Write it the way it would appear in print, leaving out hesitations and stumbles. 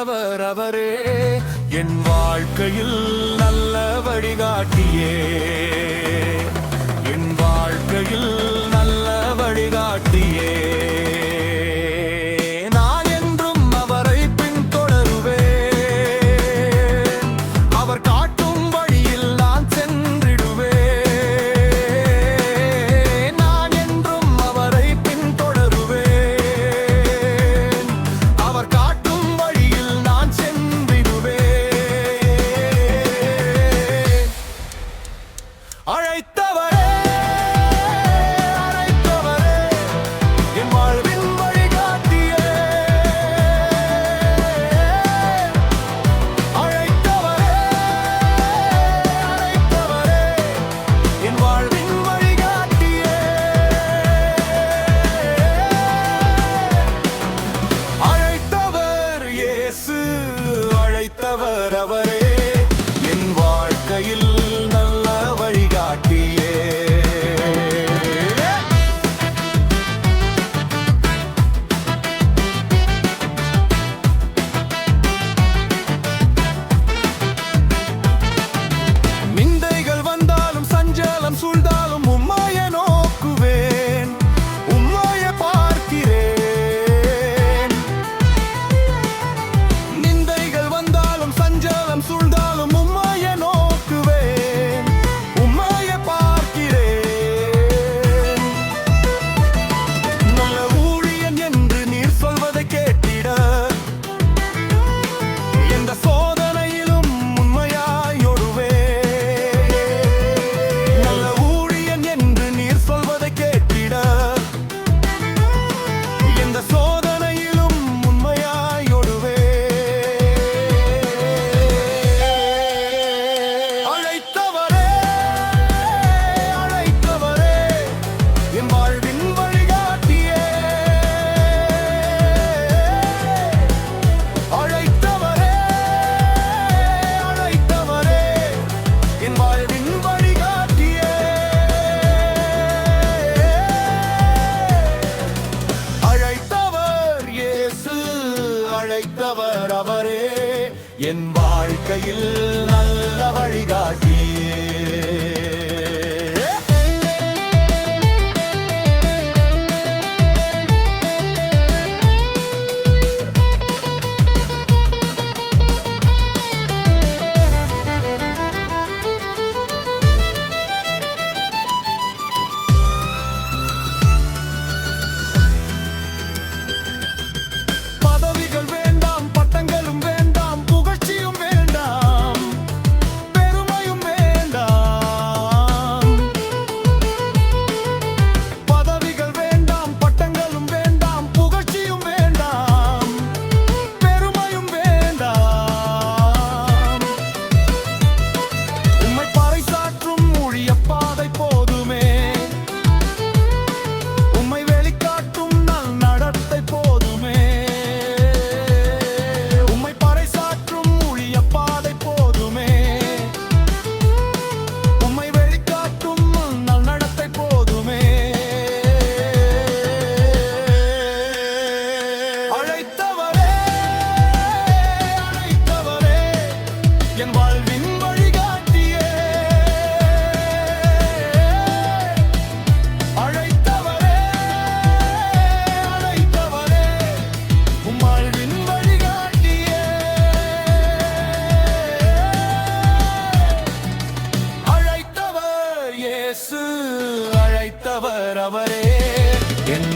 அழைத்தவர் அவரே, என் வாழ்க்கையில் நல்ல வழிகாட்டியே, என் வாழ்க்கையில் நல்ல வழிகாட்டியே. நான் என்றும் அவரை பின்தொடருவேன், அவர் காட்டும் வழியில் நான் சென்றிடுவேன். நான் என்றும் அவரை பின்தொடருவேன், அவர் காட்டும் வழியில் நான் சென்றிடுவேன். அழைத்தவரே, அழைத்தவர் அவரே, என் வாழ்க்கையில் நல்ல வழிகாட்டியே. நிந்தைகள் வந்தாலும் சஞ்சலம் சூழ்ந்தாலும் உம்மையை நோக்குவேன், உம்மையை பார்க்கிறேன். நிந்தைகள் வந்தாலும் சஞ்சலம் சூழ்ந்தாலும் உம்மையை நோக்குவேன், உம்மையை பார்க்கிறேன். நல்ல ஊழியன் என்று நீர் சொல்வதை கேட்டிட, எந்த சோதனையிலும் உண்மையாய் ஓடுவேன். நல்ல ஊழியன் என்று நீர் சொல்வதை கேட்டிட, எந்த சோதனையிலும் உண்மையாய் ஓடுவேன். அழைத்தவரே, அழைத்தவரே, என் வாழ்வின் வழிகாட்டியே. அழைத்தவரே, அழைத்தவரே, என் வாழ்வின் வழிகாட்டியே. அழைத்தவர் இயேசு, அழைத்தவர் அவரே, என் வாழ்க்கையில் நல்ல வழிகாட்டியே. பதவிகள் வேண்டாம், பட்டங்களும் வேண்டாம், புகழ்ச்சியும் வேண்டாம், பெருமையும் வேண்டாம். பதவிகள் வேண்டாம், பட்டங்களும் வேண்டாம், புகழ்ச்சியும் வேண்டாம், பெருமையும் வேண்டாம். உம்மை பறைசாற்றும் ஊழிய பாதை போதுமே, உம்மை வெளிக்காட்டும் நல் நடத்தை போதுமே. உம்மை பறைசாற்றும் ஊழிய பாதை போதுமே, உம்மை வெளிக்காட்டும் நல் நடத்தை போதுமே. அழைத்தவரே, அழைத்தவரே, என் வாழ்வின் வழிகாட்டியே. அழைத்தவரே, அழைத்தவரே, உம் வாழ்வின் வழிகாட்டியே. அழைத்தவர் இயேசு, அழைத்தவர் அவரே, என்